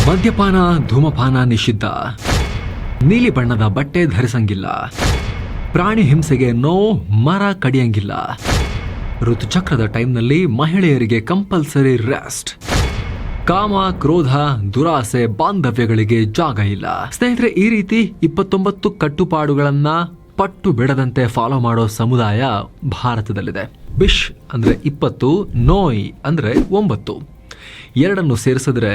ಮದ್ಯಪಾನ, ಧೂಮಪಾನ ನಿಷಿದ್ಧ. ನೀಲಿ ಬಣ್ಣದ ಬಟ್ಟೆ ಧರಿಸಂಗಿಲ್ಲ. ಪ್ರಾಣಿ ಹಿಂಸೆಗೆ ನೋ, ಮರ ಕಡಿಯಂಗಿಲ್ಲ. ಋತುಚಕ್ರದ ಟೈಮ್ನಲ್ಲಿ ಮಹಿಳೆಯರಿಗೆ ಕಂಪಲ್ಸರಿ ರೆಸ್ಟ್. ಕಾಮ, ಕ್ರೋಧ, ದುರಾಸೆ, ಬಾಂಧವ್ಯಗಳಿಗೆ ಜಾಗ ಇಲ್ಲ. ಸ್ನೇಹಿತರೆ, ಈ ರೀತಿ 29 ಕಟ್ಟುಪಾಡುಗಳನ್ನ ಪಟ್ಟು ಬಿಡದಂತೆ ಫಾಲೋ ಮಾಡೋ ಸಮುದಾಯ ಭಾರತದಲ್ಲಿದೆ. ಬಿಶ್ ಅಂದ್ರೆ 20, ನೋಯ್ ಅಂದ್ರೆ 9. ಎರಡನ್ನು ಸೇರಿಸಿದ್ರೆ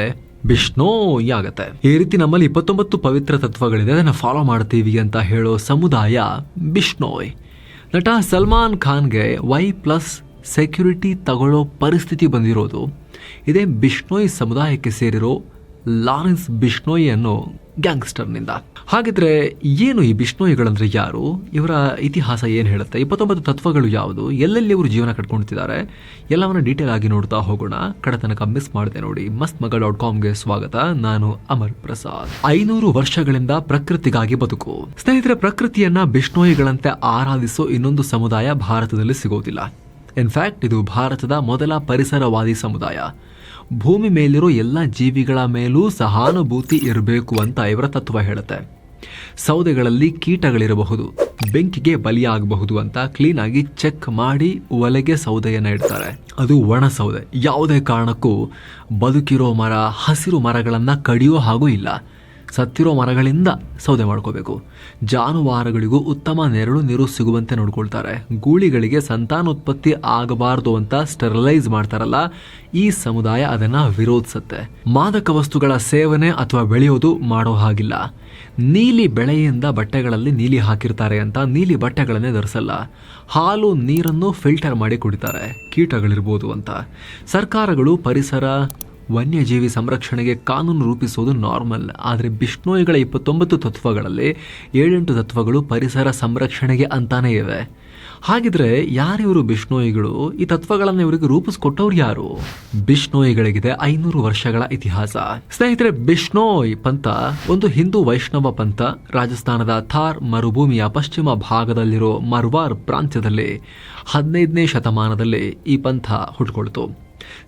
ಬಿಷ್ಣೋಯ್ ಆಗತ್ತೆ. ಈ ರೀತಿ ನಮ್ಮಲ್ಲಿ 29 ಪವಿತ್ರ ತತ್ವಗಳಿದೆ, ಅದನ್ನ ಫಾಲೋ ಮಾಡ್ತೀವಿ ಅಂತ ಹೇಳೋ ಸಮುದಾಯ ಬಿಷ್ಣೋಯ್. ನಟ ಸಲ್ಮಾನ್ ಖಾನ್ಗೆ Y+ ಸೆಕ್ಯೂರಿಟಿ ತಗೊಳ್ಳೋ ಪರಿಸ್ಥಿತಿ ಬಂದಿರೋದು ಇದೇ ಬಿಷ್ಣೋಯ್ ಸಮುದಾಯಕ್ಕೆ ಸೇರಿರೋ ಲಾರೆನ್ಸ್ ಬಿಷ್ಣೋಯ್ ಅನ್ನೋ ಗ್ಯಾಂಗ್ಸ್ಟರ್ನಿಂದ. ಹಾಗಿದ್ರೆ ಏನು ಈ ಬಿಷ್ಣೋಯಿಗಳಂದ್ರೆ ಯಾರು? ಇವರ ಇತಿಹಾಸ ಏನು ಹೇಳುತ್ತೆ? 29 ತತ್ವಗಳು ಯಾವುದು? ಎಲ್ಲೆಲ್ಲಿ ಇವರು ಜೀವನ ಕಟ್ಕೊಳ್ತಿದ್ದಾರೆ? ಎಲ್ಲವನ್ನ ಡೀಟೇಲ್ ಆಗಿ ನೋಡ್ತಾ ಹೋಗೋಣ. ಕಡತನಕ ಮಿಸ್ ಮಾಡದೆ ನೋಡಿ. mastmaga.comಗೆ ಸ್ವಾಗತ. ನಾನು ಅಮರ್ ಪ್ರಸಾದ್. 500 ವರ್ಷಗಳಿಂದ ಪ್ರಕೃತಿಗಾಗಿ ಬದುಕು. ಸ್ನೇಹಿತರೆ, ಪ್ರಕೃತಿಯನ್ನ ಬಿಷ್ಣೋಯಿಗಳಂತೆ ಆರಾಧಿಸೋ ಇನ್ನೊಂದು ಸಮುದಾಯ ಭಾರತದಲ್ಲಿ ಸಿಗೋದಿಲ್ಲ. ಇನ್ಫ್ಯಾಕ್ಟ್ ಇದು ಭಾರತದ ಮೊದಲ ಪರಿಸರವಾದಿ ಸಮುದಾಯ. ಭೂಮಿ ಮೇಲಿರೋ ಎಲ್ಲ ಜೀವಿಗಳ ಮೇಲೂ ಸಹಾನುಭೂತಿ ಇರಬೇಕು ಅಂತ ಇವರ ತತ್ವ ಹೇಳುತ್ತೆ. ಸೌದೆಗಳಲ್ಲಿ ಕೀಟಗಳಿರಬಹುದು, ಬೆಂಕಿಗೆ ಬಲಿಯಾಗಬಹುದು ಅಂತ ಕ್ಲೀನ್ ಆಗಿ ಚೆಕ್ ಮಾಡಿ ಒಲೆಗೆ ಸೌದೆಯನ್ನ ಇಡ್ತಾರೆ. ಅದು ಒಣ ಸೌದೆ. ಯಾವುದೇ ಕಾರಣಕ್ಕೂ ಬದುಕಿರೋ ಮರ, ಹಸಿರು ಮರಗಳನ್ನ ಕಡಿಯೋ ಹಾಗೂ ಇಲ್ಲ. ಸತ್ತಿರೋ ಮರಗಳಿಂದ ಸೌದೆ ಮಾಡ್ಕೋಬೇಕು. ಜಾನುವಾರುಗಳಿಗೂ ಉತ್ತಮ ನೆರಳು ನೀರು ಸಿಗುವಂತೆ ನೋಡ್ಕೊಳ್ತಾರೆ. ಗೂಳಿಗಳಿಗೆ ಸಂತಾನೋತ್ಪತ್ತಿ ಆಗಬಾರ್ದು ಅಂತ ಸ್ಟೆರಿಲೈಸ್ ಮಾಡ್ತಾರಲ್ಲ, ಈ ಸಮುದಾಯ ಅದನ್ನ ವಿರೋಧಿಸುತ್ತೆ. ಮಾದಕ ವಸ್ತುಗಳ ಸೇವನೆ ಅಥವಾ ಬೆಳೆಯೋದು ಮಾಡೋ ಹಾಗಿಲ್ಲ. ನೀಲಿ ಬೆಳೆಯಿಂದ ಬಟ್ಟೆಗಳಲ್ಲಿ ನೀಲಿ ಹಾಕಿರ್ತಾರೆ ಅಂತ ನೀಲಿ ಬಟ್ಟೆಗಳನ್ನೇ ಧರಿಸಲ್ಲ. ಹಾಲು, ನೀರನ್ನು ಫಿಲ್ಟರ್ ಮಾಡಿ ಕುಡಿತಾರೆ, ಕೀಟಗಳಿರ್ಬೋದು ಅಂತ. ಸರ್ಕಾರಗಳು ಪರಿಸರ, ವನ್ಯಜೀವಿ ಸಂರಕ್ಷಣೆಗೆ ಕಾನೂನು ರೂಪಿಸೋದು ನಾರ್ಮಲ್. ಆದರೆ ಬಿಷ್ಣೋಯಿಗಳ 29 ತತ್ವಗಳಲ್ಲಿ 7-8 ತತ್ವಗಳು ಪರಿಸರ ಸಂರಕ್ಷಣೆಗೆ ಅಂತಾನೇ ಇವೆ. ಹಾಗಿದ್ರೆ ಯಾರಿವರು ಬಿಷ್ಣೋಯಿಗಳು? ಈ ತತ್ವಗಳನ್ನು ಇವರಿಗೆ ರೂಪಿಸ್ಕೊಟ್ಟವ್ರು ಯಾರು? ಬಿಷ್ಣೋಯಿಗಳಿಗಿದೆ 500 ವರ್ಷಗಳ ಇತಿಹಾಸ. ಸ್ನೇಹಿತರೆ, ಬಿಷ್ಣೋಯ್ ಪಂಥ ಒಂದು ಹಿಂದೂ ವೈಷ್ಣವ ಪಂಥ. ರಾಜಸ್ಥಾನದ ಥಾರ್ ಮರುಭೂಮಿಯ ಪಶ್ಚಿಮ ಭಾಗದಲ್ಲಿರೋ ಮರ್ವಾರ್ ಪ್ರಾಂತ್ಯದಲ್ಲಿ 15ನೇ ಶತಮಾನದಲ್ಲಿ ಈ ಪಂಥ ಹುಟ್ಕೊಳ್ತು.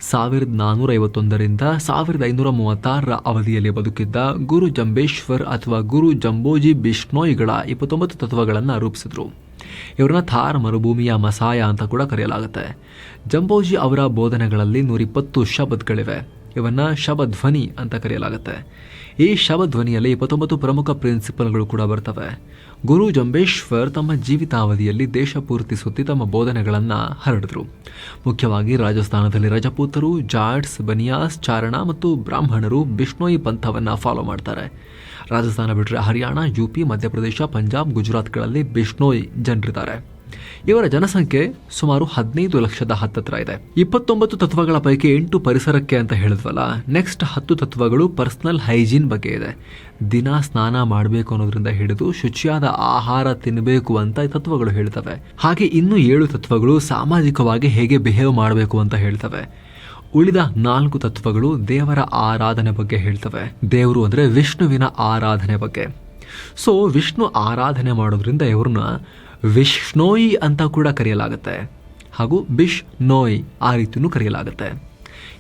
1451ರಿಂದ 1536 ಅವಧಿಯಲ್ಲಿ ಬದುಕಿದ್ದ ಗುರು ಜಂಬೇಶ್ವರ್ ಅಥವಾ ಗುರು ಜಂಬೋಜಿ ಬಿಷ್ಣೋಯಿಗಳ 29 ತತ್ವಗಳನ್ನು ರೂಪಿಸಿದ್ರು. ಇವರನ್ನ ಥಾರ್ ಮರುಭೂಮಿಯ ಮಸಾಯ ಅಂತ ಕೂಡ ಕರೆಯಲಾಗುತ್ತೆ. ಜಂಬೋಜಿ ಅವರ ಬೋಧನೆಗಳಲ್ಲಿ 120 ಶಬ್ದಗಳಿವೆ. ಇವನ್ನ ಶಬಧ್ವನಿ ಅಂತ ಕರೆಯಲಾಗುತ್ತೆ. ಈ ಶಬಧ್ವನಿಯಲ್ಲಿ 29 ಪ್ರಮುಖ ಪ್ರಿನ್ಸಿಪಲ್ಗಳು ಕೂಡ ಬರ್ತವೆ. ಗುರು ಜಂಬೇಶ್ವರ್ ತಮ್ಮ ಜೀವಿತಾವಧಿಯಲ್ಲಿ ದೇಶ ಪೂರ್ತಿ ಸುತ್ತಿ ತಮ್ಮ ಬೋಧನೆಗಳನ್ನ ಹರಡಿದ್ರು. ಮುಖ್ಯವಾಗಿ ರಾಜಸ್ಥಾನದಲ್ಲಿ ರಜಪೂತರು, ಜಾಟ್ಸ್, ಬನಿಯಾಸ್, ಚಾರಣ ಮತ್ತು ಬ್ರಾಹ್ಮಣರು ಬಿಷ್ಣೋಯಿ ಪಂಥವನ್ನ ಫಾಲೋ ಮಾಡ್ತಾರೆ. ರಾಜಸ್ಥಾನ ಬಿಟ್ಟರೆ ಹರಿಯಾಣ, ಯುಪಿ, ಮಧ್ಯಪ್ರದೇಶ, ಪಂಜಾಬ್, ಗುಜರಾತ್ಗಳಲ್ಲಿ ಬಿಷ್ಣೋಯ್ ಜನರಿದ್ದಾರೆ. ಇವರ ಜನಸಂಖ್ಯೆ ಸುಮಾರು 15 ಲಕ್ಷದ ಹತ್ತತ್ರ ಇದೆ. 29 ತತ್ವಗಳ ಪೈಕಿ 8 ಪರಿಸರಕ್ಕೆ ಅಂತ ಹೇಳಿದ್ವಲ್ಲ. ನೆಕ್ಸ್ಟ್ 10 ತತ್ವಗಳು ಪರ್ಸನಲ್ ಹೈಜೀನ್ ಬಗ್ಗೆ ಇದೆ. ದಿನ ಸ್ನಾನ ಮಾಡಬೇಕು ಅನ್ನೋದ್ರಿಂದ ಹಿಡಿದು ಶುಚಿಯಾದ ಆಹಾರ ತಿನ್ನಬೇಕು ಅಂತ ಈ ತತ್ವಗಳು ಹೇಳ್ತವೆ. ಹಾಗೆ ಇನ್ನು 7 ತತ್ವಗಳು ಸಾಮಾಜಿಕವಾಗಿ ಹೇಗೆ ಬಿಹೇವ್ ಮಾಡಬೇಕು ಅಂತ ಹೇಳ್ತವೆ. ಉಳಿದ 4 ತತ್ವಗಳು ದೇವರ ಆರಾಧನೆ ಬಗ್ಗೆ ಹೇಳ್ತವೆ. ದೇವರು ಅಂದ್ರೆ ವಿಷ್ಣುವಿನ ಆರಾಧನೆ ಬಗ್ಗೆ. ಸೊ ವಿಷ್ಣು ಆರಾಧನೆ ಮಾಡೋದ್ರಿಂದ ಇವ್ರನ್ನ ವಿಷ್ಣೋಯಿ ಅಂತ ಕೂಡ ಕರೆಯಲಾಗುತ್ತೆ, ಹಾಗೂ ಬಿಶ್ ನೋಯ್ ಆ ರೀತಿಯೂ ಕರೆಯಲಾಗುತ್ತೆ.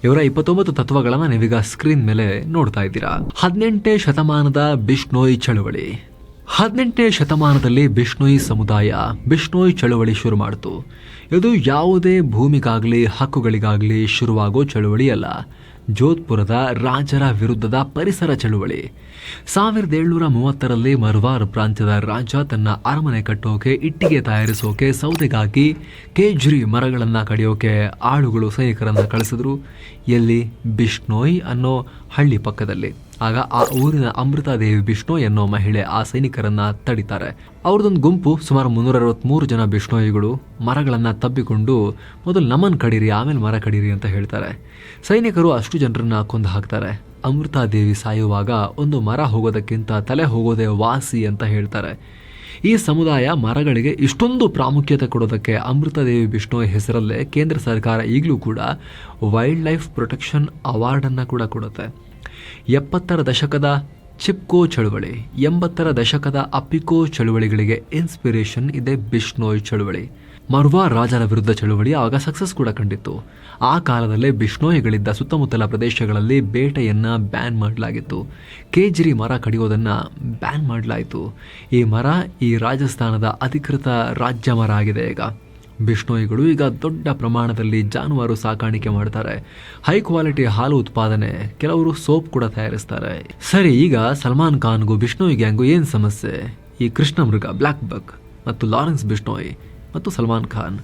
ಇವರ 29 ತತ್ವಗಳನ್ನ ನೀವೀಗ ಸ್ಕ್ರೀನ್ ಮೇಲೆ ನೋಡ್ತಾ ಇದ್ದೀರಾ. 18ನೇ ಶತಮಾನದ ಬಿಷ್ಣೋಯ್ ಚಳುವಳಿ. 18ನೇ ಶತಮಾನದಲ್ಲಿ ಬಿಷ್ಣೋಯ್ ಸಮುದಾಯ ಬಿಷ್ಣೋಯ್ ಚಳುವಳಿ ಶುರು ಮಾಡಿತು. ಇದು ಯಾವುದೇ ಭೂಮಿಗಾಗ್ಲಿ ಹಕ್ಕುಗಳಿಗಾಗ್ಲಿ ಶುರುವಾಗೋ ಚಳುವಳಿ ಅಲ್ಲ. ಜೋಧ್ಪುರದ ರಾಜರ ವಿರುದ್ಧದ ಪರಿಸರ ಚಳುವಳಿ. 1730ರಲ್ಲಿ ಮರ್ವಾರ್ ಪ್ರಾಂತ್ಯದ ರಾಜ ತನ್ನ ಅರಮನೆ ಕಟ್ಟೋಕೆ, ಇಟ್ಟಿಗೆ ತಯಾರಿಸೋಕೆ, ಸೌದೆಗಾಗಿ ಕೇಜ್ರಿ ಮರಗಳನ್ನ ಕಡಿಯೋಕೆ ಆಳುಗಳು ಸೈನಿಕರನ್ನ ಕಳಿಸಿದ್ರು. ಎಲ್ಲಿ? ಬಿಷ್ಣೋಯ್ ಅನ್ನೋ ಹಳ್ಳಿ ಪಕ್ಕದಲ್ಲಿ. ಆಗ ಆ ಊರಿನ ಅಮೃತಾದೇವಿ ಬಿಷ್ಣೋಯ್ ಅನ್ನೋ ಮಹಿಳೆ ಆ ಸೈನಿಕರನ್ನ ತಡಿತಾರೆ. ಅವ್ರದೊಂದು ಗುಂಪು ಸುಮಾರು 363 ಜನ ಬಿಷ್ಣೋಯಿಗಳು ಮರಗಳನ್ನ ತಬ್ಬಿಕೊಂಡು ಮೊದಲು ನಮನ್ ಕಡೀರಿ, ಆಮೇಲೆ ಮರ ಕಡೀರಿ ಅಂತ ಹೇಳ್ತಾರೆ. ಸೈನಿಕರು ಅಷ್ಟು ಜನರನ್ನ ಕೊಂದು ಹಾಕ್ತಾರೆ. ಅಮೃತಾದೇವಿ ಸಾಯುವಾಗ ಒಂದು ಮರ ಹೋಗೋದಕ್ಕಿಂತ ತಲೆ ಹೋಗೋದೇ ವಾಸಿ ಅಂತ ಹೇಳ್ತಾರೆ. ಈ ಸಮುದಾಯ ಮರಗಳಿಗೆ ಇಷ್ಟೊಂದು ಪ್ರಾಮುಖ್ಯತೆ ಕೊಡೋದಕ್ಕೆ ಅಮೃತಾದೇವಿ ಬಿಷ್ಣೋಯ್ ಹೆಸರಲ್ಲೇ ಕೇಂದ್ರ ಸರ್ಕಾರ ಈಗಲೂ ಕೂಡ ವೈಲ್ಡ್ ಲೈಫ್ ಪ್ರೊಟೆಕ್ಷನ್ ಅವಾರ್ಡನ್ನು ಕೂಡ ಕೊಡುತ್ತೆ. 70ರ ದಶಕದ ಚಿಪ್ಕೋ ಚಳುವಳಿ, 80ರ ದಶಕದ ಅಪಿಕೋ ಚಳುವಳಿಗಳಿಗೆ ಇನ್ಸ್ಪಿರೇಷನ್ ಇದೆ ಬಿಷ್ಣೋಯ್ ಚಳುವಳಿ. ಮರ್ವಾರ್ ರಾಜರ ವಿರುದ್ಧ ಚಳುವಳಿ ಆಗ ಸಕ್ಸಸ್ ಕೂಡ ಕಂಡಿತ್ತು. ಆ ಕಾಲದಲ್ಲೇ ಬಿಷ್ಣೋಯಿಗಳಿದ್ದ ಸುತ್ತಮುತ್ತಲ ಪ್ರದೇಶಗಳಲ್ಲಿ ಬೇಟೆಯನ್ನ ಬ್ಯಾನ್ ಮಾಡಲಾಗಿತ್ತು. ಕೇಜ್ರಿ ಮರ ಕಡಿಯೋದನ್ನ ಬ್ಯಾನ್ ಮಾಡಲಾಯಿತು. ಈ ಮರ ಈ ರಾಜಸ್ಥಾನದ ಅಧಿಕೃತ ರಾಜ್ಯ ಮರ ಆಗಿದೆ. ಈಗ ಬಿಷ್ಣೋಯಿಗಳು ಈಗ ದೊಡ್ಡ ಪ್ರಮಾಣದಲ್ಲಿ ಜಾನುವಾರು ಸಾಕಾಣಿಕೆ ಮಾಡ್ತಾರೆ. ಹೈ ಕ್ವಾಲಿಟಿ ಹಾಲು ಉತ್ಪಾದನೆ, ಕೆಲವರು ಸೋಪ್ ಕೂಡ ತಯಾರಿಸ್ತಾರೆ. ಸರಿ, ಈಗ ಸಲ್ಮಾನ್ ಖಾನ್ಗೂ ಬಿಷ್ಣೋಯಿ ಗ್ಯಾಂಗು ಏನು ಸಮಸ್ಯೆ? ಈ ಕೃಷ್ಣ ಮೃಗ ಬ್ಲ್ಯಾಕ್ ಬಕ್ ಮತ್ತು ಲಾರೆನ್ಸ್ ಬಿಷ್ಣೋಯ್ ಮತ್ತು ಸಲ್ಮಾನ್ ಖಾನ್,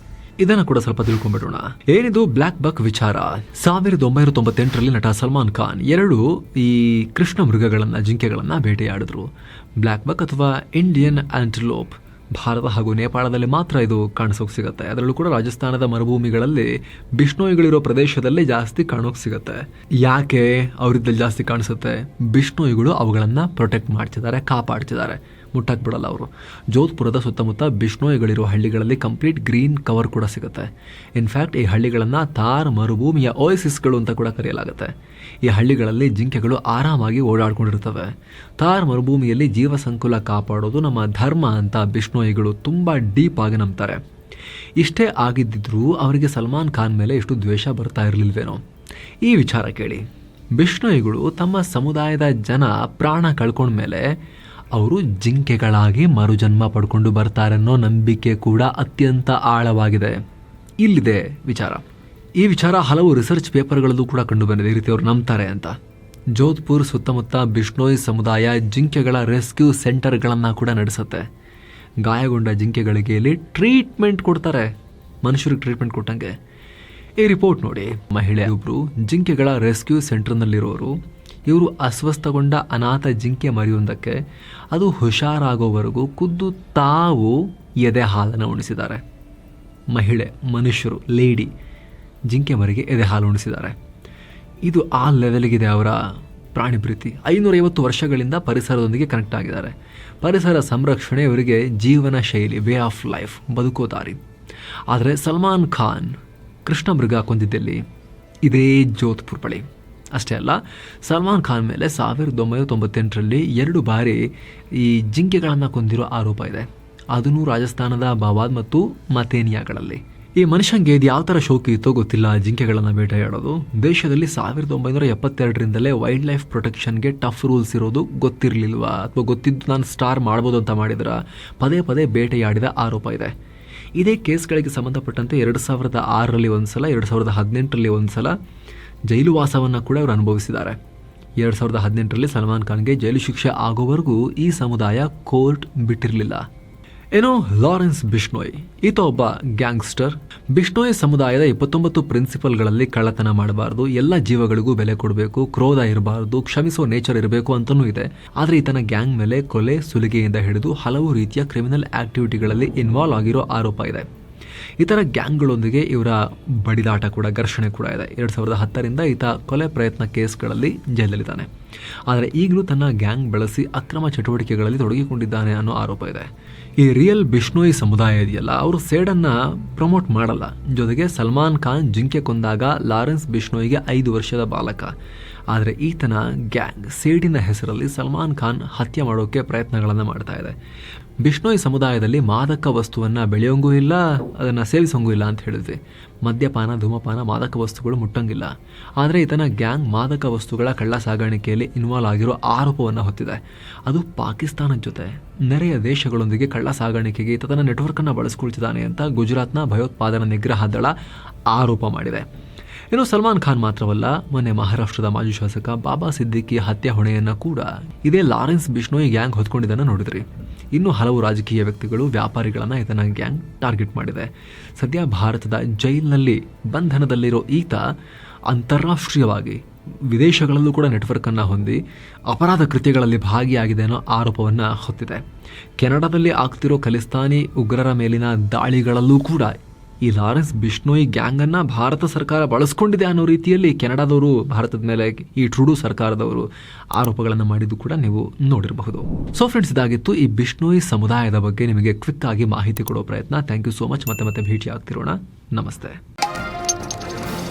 ಇದನ್ನ ಕೂಡ ಸ್ವಲ್ಪ ತಿಳ್ಕೊಂಡ್ಬಿಡೋಣ. ಏನಿದು ಬ್ಲ್ಯಾಕ್ ಬಕ್ ವಿಚಾರ? 1998ರಲ್ಲಿ ನಟ ಸಲ್ಮಾನ್ ಖಾನ್ 2 ಈ ಕೃಷ್ಣ ಮೃಗಗಳನ್ನ, ಜಿಂಕೆಗಳನ್ನ ಬೇಟೆಯಾಡಿದ್ರು. ಬ್ಲ್ಯಾಕ್ ಬಕ್ ಅಥವಾ ಇಂಡಿಯನ್ ಆಂಟಿಲೋಪ್ ಭಾರತ ಹಾಗೂ ನೇಪಾಳದಲ್ಲಿ ಮಾತ್ರ ಇದು ಕಾಣಿಸೋಕೆ ಸಿಗುತ್ತೆ. ಅದರಲ್ಲೂ ಕೂಡ ರಾಜಸ್ಥಾನದ ಮರುಭೂಮಿಗಳಲ್ಲಿ ಬಿಷ್ಣೋಯಿಗಳಿರೋ ಪ್ರದೇಶದಲ್ಲಿ ಜಾಸ್ತಿ ಕಾಣೋಕೆ ಸಿಗುತ್ತೆ. ಯಾಕೆ ಅವರಿದ್ದಲ್ಲಿ ಜಾಸ್ತಿ ಕಾಣಿಸುತ್ತೆ? ಬಿಷ್ಣೋಯಿಗಳು ಅವುಗಳನ್ನ ಪ್ರೊಟೆಕ್ಟ್ ಮಾಡ್ತಿದ್ದಾರೆ, ಕಾಪಾಡ್ತಿದ್ದಾರೆ, ಮುಟ್ಟಕ್ಕೆ ಬಿಡಲ್ಲ ಅವರು. ಜೋಧ್ಪುರದ ಸುತ್ತಮುತ್ತ ಬಿಷ್ಣೋಯಿಗಳಿರೋ ಹಳ್ಳಿಗಳಲ್ಲಿ ಕಂಪ್ಲೀಟ್ ಗ್ರೀನ್ ಕವರ್ ಕೂಡ ಸಿಗುತ್ತೆ. ಇನ್ಫ್ಯಾಕ್ಟ್ ಈ ಹಳ್ಳಿಗಳನ್ನು ಥಾರ್ ಮರುಭೂಮಿಯ ಓಯಸಿಸ್ಗಳು ಅಂತ ಕೂಡ ಕರೆಯಲಾಗುತ್ತೆ. ಈ ಹಳ್ಳಿಗಳಲ್ಲಿ ಜಿಂಕೆಗಳು ಆರಾಮಾಗಿ ಓಡಾಡ್ಕೊಂಡಿರ್ತವೆ. ಥಾರ್ ಮರುಭೂಮಿಯಲ್ಲಿ ಜೀವ ಸಂಕುಲ ಕಾಪಾಡೋದು ನಮ್ಮ ಧರ್ಮ ಅಂತ ಬಿಷ್ಣೋಯಿಗಳು ತುಂಬ ಡೀಪ್ ಆಗಿ ನಂಬ್ತಾರೆ. ಇಷ್ಟೇ ಆಗಿದ್ದಿದ್ರೂ ಅವರಿಗೆ ಸಲ್ಮಾನ್ ಖಾನ್ ಮೇಲೆ ಎಷ್ಟು ದ್ವೇಷ ಬರ್ತಾ ಇರಲಿಲ್ವೇನೋ. ಈ ವಿಚಾರ ಕೇಳಿ. ಬಿಷ್ಣೋಯಿಗಳು ತಮ್ಮ ಸಮುದಾಯದ ಜನ ಪ್ರಾಣ ಕಳ್ಕೊಂಡ್ಮೇಲೆ ಅವರು ಜಿಂಕೆಗಳಾಗಿ ಮರುಜನ್ಮ ಪಡ್ಕೊಂಡು ಬರ್ತಾರೆನ್ನೋ ನಂಬಿಕೆ ಕೂಡ ಅತ್ಯಂತ ಆಳವಾಗಿದೆ. ಇಲ್ಲಿದೆ ವಿಚಾರ. ಈ ವಿಚಾರ ಹಲವು ರಿಸರ್ಚ್ ಪೇಪರ್ಗಳಲ್ಲೂ ಕೂಡ ಕಂಡು ಬಂದಿದೆ, ಈ ರೀತಿ ಅವ್ರು ನಂಬ್ತಾರೆ ಅಂತ. ಜೋಧ್ಪುರ್ ಸುತ್ತಮುತ್ತ ಬಿಷ್ಣೋಯ್ ಸಮುದಾಯ ಜಿಂಕೆಗಳ ರೆಸ್ಕ್ಯೂ ಸೆಂಟರ್ಗಳನ್ನು ಕೂಡ ನಡೆಸುತ್ತೆ. ಗಾಯಗೊಂಡ ಜಿಂಕೆಗಳಿಗೆ ಇಲ್ಲಿ ಟ್ರೀಟ್ಮೆಂಟ್ ಕೊಡ್ತಾರೆ, ಮನುಷ್ಯರಿಗೆ ಟ್ರೀಟ್ಮೆಂಟ್ ಕೊಟ್ಟಂಗೆ. ಈ ರಿಪೋರ್ಟ್ ನೋಡಿ. ಮಹಿಳೆ ಒಬ್ಬರು ಜಿಂಕೆಗಳ ರೆಸ್ಕ್ಯೂ ಸೆಂಟರ್ನಲ್ಲಿರೋರು. ಇವರು ಅಸ್ವಸ್ಥಗೊಂಡ ಅನಾಥ ಜಿಂಕೆ ಮರಿಯೊಂದಕ್ಕೆ ಅದು ಹುಷಾರಾಗೋವರೆಗೂ ಖುದ್ದು ತಾವು ಎದೆ ಹಾಲನ್ನು ಉಣಿಸಿದ್ದಾರೆ. ಮಹಿಳೆ, ಮನುಷ್ಯರು, ಲೇಡಿ ಜಿಂಕೆ ಮರಿಗೆ ಎದೆ ಹಾಲು ಉಣಿಸಿದ್ದಾರೆ. ಇದು ಆ ಲೆವೆಲ್ಗಿದೆ ಅವರ ಪ್ರಾಣಿ ಪ್ರೀತಿ. 550 ವರ್ಷಗಳಿಂದ ಪರಿಸರದೊಂದಿಗೆ ಕನೆಕ್ಟ್ ಆಗಿದ್ದಾರೆ. ಪರಿಸರ ಸಂರಕ್ಷಣೆ ಇವರಿಗೆ ಜೀವನ ಶೈಲಿ, ವೇ ಆಫ್ ಲೈಫ್, ಬದುಕೋ ದಾರಿ. ಆದರೆ ಸಲ್ಮಾನ್ ಖಾನ್ ಕೃಷ್ಣ ಮೃಗ ಕೊಂದಿದ್ದಲ್ಲಿ ಇದೇ ಜೋಧ್ಪುರ್ ಬಳಿ. ಅಷ್ಟೇ ಅಲ್ಲ, ಸಲ್ಮಾನ್ ಖಾನ್ ಮೇಲೆ 1998ರಲ್ಲಿ 2 ಬಾರಿ ಈ ಜಿಂಕೆಗಳನ್ನು ಕೊಂದಿರೋ ಆರೋಪ ಇದೆ. ಅದನ್ನು ರಾಜಸ್ಥಾನದ ಬಾವಾದ್ ಮತ್ತು ಮತೇನಿಯಾಗಳಲ್ಲಿ. ಈ ಮನುಷ್ಯಂಗೆ ಇದು ಯಾವ ಥರ ಶೋಕಿ ಇತ್ತೋ ಗೊತ್ತಿಲ್ಲ, ಜಿಂಕೆಗಳನ್ನು ಬೇಟೆಯಾಡೋದು. ದೇಶದಲ್ಲಿ 1972ರಿಂದಲೇ ವೈಲ್ಡ್ ಲೈಫ್ ಪ್ರೊಟೆಕ್ಷನ್ಗೆ ಟಫ್ ರೂಲ್ಸ್ ಇರೋದು ಗೊತ್ತಿರಲಿಲ್ವಾ, ಅಥವಾ ಗೊತ್ತಿದ್ದು ನಾನು ಸ್ಟಾರ್ ಮಾಡ್ಬೋದು ಅಂತ ಮಾಡಿದ್ರ? ಪದೇ ಪದೇ ಬೇಟೆಯಾಡಿದ ಆರೋಪ ಇದೆ. ಇದೇ ಕೇಸ್ಗಳಿಗೆ ಸಂಬಂಧಪಟ್ಟಂತೆ 2006ರಲ್ಲಿ ಒಂದು ಸಲ, 2018ರಲ್ಲಿ ಒಂದು ಸಲ ಜೈಲು ವಾಸವನ್ನು ಕೂಡ ಇವರು ಅನುಭವಿಸಿದ್ದಾರೆ. 2018ರಲ್ಲಿ ಸಲ್ಮಾನ್ ಖಾನ್ಗೆ ಜೈಲು ಶಿಕ್ಷೆ ಆಗೋವರೆಗೂ ಈ ಸಮುದಾಯ ಕೋರ್ಟ್ ಬಿಟ್ಟಿರಲಿಲ್ಲ. ಏನೋ ಲಾರೆನ್ಸ್ ಬಿಷ್ಣೋಯ್ ಈತ ಒಬ್ಬ ಗ್ಯಾಂಗ್ಸ್ಟರ್. ಬಿಷ್ಣೋಯ್ ಸಮುದಾಯದ 29 ಪ್ರಿನ್ಸಿಪಲ್ಗಳಲ್ಲಿ ಕಳ್ಳತನ ಮಾಡಬಾರ್ದು, ಎಲ್ಲ ಜೀವಗಳಿಗೂ ಬೆಲೆ ಕೊಡಬೇಕು, ಕ್ರೋಧ ಇರಬಾರ್ದು, ಕ್ಷಮಿಸೋ ನೇಚರ್ ಇರಬೇಕು ಅಂತಲೂ ಇದೆ. ಆದರೆ ಈತನ ಗ್ಯಾಂಗ್ ಮೇಲೆ ಕೊಲೆ, ಸುಲಿಗೆಯಿಂದ ಹಿಡಿದು ಹಲವು ರೀತಿಯ ಕ್ರಿಮಿನಲ್ ಆಕ್ಟಿವಿಟಿಗಳಲ್ಲಿ ಇನ್ವಾಲ್ವ್ ಆಗಿರೋ ಆರೋಪ ಇದೆ. ಇತರ ಗ್ಯಾಂಗ್ಗಳೊಂದಿಗೆ ಇವರ ಬಡಿದಾಟ ಕೂಡ, ಘರ್ಷಣೆ ಕೂಡ ಇದೆ. 2010ರಿಂದ ಈತ ಕೊಲೆ ಪ್ರಯತ್ನ ಕೇಸ್ಗಳಲ್ಲಿ ಜೈಲಲ್ಲಿದ್ದಾನೆ. ಆದರೆ ಈಗಲೂ ತನ್ನ ಗ್ಯಾಂಗ್ ಬಳಸಿ ಅಕ್ರಮ ಚಟುವಟಿಕೆಗಳಲ್ಲಿ ತೊಡಗಿಕೊಂಡಿದ್ದಾನೆ ಅನ್ನೋ ಆರೋಪ ಇದೆ. ಈ ರಿಯಲ್ ಬಿಷ್ಣೋಯ್ ಸಮುದಾಯ ಇದೆಯಲ್ಲ, ಅವರು ಸೇಡನ್ನು ಪ್ರಮೋಟ್ ಮಾಡಲ್ಲ. ಜೊತೆಗೆ ಸಲ್ಮಾನ್ ಖಾನ್ ಜಿಂಕೆ ಕೊಂದಾಗ ಲಾರೆನ್ಸ್ ಬಿಷ್ಣೋಯ್ಗೆ 5 ವರ್ಷದ ಬಾಲಕ. ಆದರೆ ಈತನ ಗ್ಯಾಂಗ್ ಸೇಡಿನ ಹೆಸರಲ್ಲಿ ಸಲ್ಮಾನ್ ಖಾನ್ ಹತ್ಯೆ ಮಾಡೋಕ್ಕೆ ಪ್ರಯತ್ನಗಳನ್ನು ಮಾಡ್ತಾ ಇದೆ. ಬಿಷ್ಣೋಯ್ ಸಮುದಾಯದಲ್ಲಿ ಮಾದಕ ವಸ್ತುವನ್ನು ಬೆಳೆಯೋಂಗೂ ಇಲ್ಲ, ಅದನ್ನು ಸೇವಿಸೋಂಗೂ ಇಲ್ಲ ಅಂತ ಹೇಳಿದ್ವಿ. ಮದ್ಯಪಾನ, ಧೂಮಪಾನ, ಮಾದಕ ವಸ್ತುಗಳು ಮುಟ್ಟಂಗಿಲ್ಲ. ಆದರೆ ಈತನ ಗ್ಯಾಂಗ್ ಮಾದಕ ವಸ್ತುಗಳ ಕಳ್ಳ ಸಾಗಾಣಿಕೆಯಲ್ಲಿ ಇನ್ವಾಲ್ವ್ ಆಗಿರೋ ಆರೋಪವನ್ನು ಹೊತ್ತಿದೆ. ಅದು ಪಾಕಿಸ್ತಾನದ ಜೊತೆ ನೆರೆಯ ದೇಶಗಳೊಂದಿಗೆ ಕಳ್ಳ ಸಾಗಾಣಿಕೆಗೆ ತನ್ನ ನೆಟ್ವರ್ಕನ್ನು ಬಳಸ್ಕೊಳ್ತಿದ್ದಾನೆ ಅಂತ ಗುಜರಾತ್ನ ಭಯೋತ್ಪಾದನಾ ನಿಗ್ರಹ ದಳ ಆರೋಪ ಮಾಡಿದೆ. ಇನ್ನು ಸಲ್ಮಾನ್ ಖಾನ್ ಮಾತ್ರವಲ್ಲ, ಮೊನ್ನೆ ಮಹಾರಾಷ್ಟ್ರದ ಮಾಜಿ ಶಾಸಕ ಬಾಬಾ ಸಿದ್ದಿಕಿ ಹತ್ಯೆ ಹೊಣೆಯನ್ನು ಕೂಡ ಇದೇ ಲಾರೆನ್ಸ್ ಬಿಷ್ಣೋಯ್ ಗ್ಯಾಂಗ್ ಹೊತ್ಕೊಂಡಿದ್ದನ್ನು ನೋಡಿದ್ರಿ. ಇನ್ನು ಹಲವು ರಾಜಕೀಯ ವ್ಯಕ್ತಿಗಳು, ವ್ಯಾಪಾರಿಗಳನ್ನು ಇದನ್ನ ಗ್ಯಾಂಗ್ ಟಾರ್ಗೆಟ್ ಮಾಡಿದೆ. ಸದ್ಯ ಭಾರತದ ಜೈಲಿನಲ್ಲಿ ಬಂಧನದಲ್ಲಿರೋ ಈತ ಅಂತಾರಾಷ್ಟ್ರೀಯವಾಗಿ ವಿದೇಶಗಳಲ್ಲೂ ಕೂಡ ನೆಟ್ವರ್ಕನ್ನು ಹೊಂದಿ ಅಪರಾಧ ಕೃತ್ಯಗಳಲ್ಲಿ ಭಾಗಿಯಾಗಿದೆ ಅನ್ನೋ ಆರೋಪವನ್ನು ಹೊತ್ತಿದೆ. ಕೆನಡಾದಲ್ಲಿ ಆಗ್ತಿರೋ ಖಲಿಸ್ತಾನಿ ಉಗ್ರರ ಮೇಲಿನ ದಾಳಿಗಳಲ್ಲೂ ಕೂಡ ಈ ಲಾರೆನ್ಸ್ ಬಿಷ್ಣೋಯ್ ಗ್ಯಾಂಗನ್ನು ಭಾರತ ಸರ್ಕಾರ ಬಳಸ್ಕೊಂಡಿದೆ ಅನ್ನೋ ರೀತಿಯಲ್ಲಿ ಕೆನಡಾದವರು ಭಾರತದ ಮೇಲೆ, ಈ ಟ್ರೂಡೋ ಸರ್ಕಾರದವರು ಆರೋಪಗಳನ್ನು ಮಾಡಿದ್ದು ಕೂಡ ನೀವು ನೋಡಿರಬಹುದು. ಸೊ ಫ್ರೆಂಡ್ಸ್, ಇದಾಗಿತ್ತು ಈ ಬಿಷ್ಣೋಯ್ ಸಮುದಾಯದ ಬಗ್ಗೆ ನಿಮಗೆ ಕ್ವಿಕ್ ಆಗಿ ಮಾಹಿತಿ ಕೊಡೋ ಪ್ರಯತ್ನ. Thank you so much. ಮತ್ತೆ ಭೇಟಿ ಆಗ್ತಿರೋಣ. ನಮಸ್ತೆ.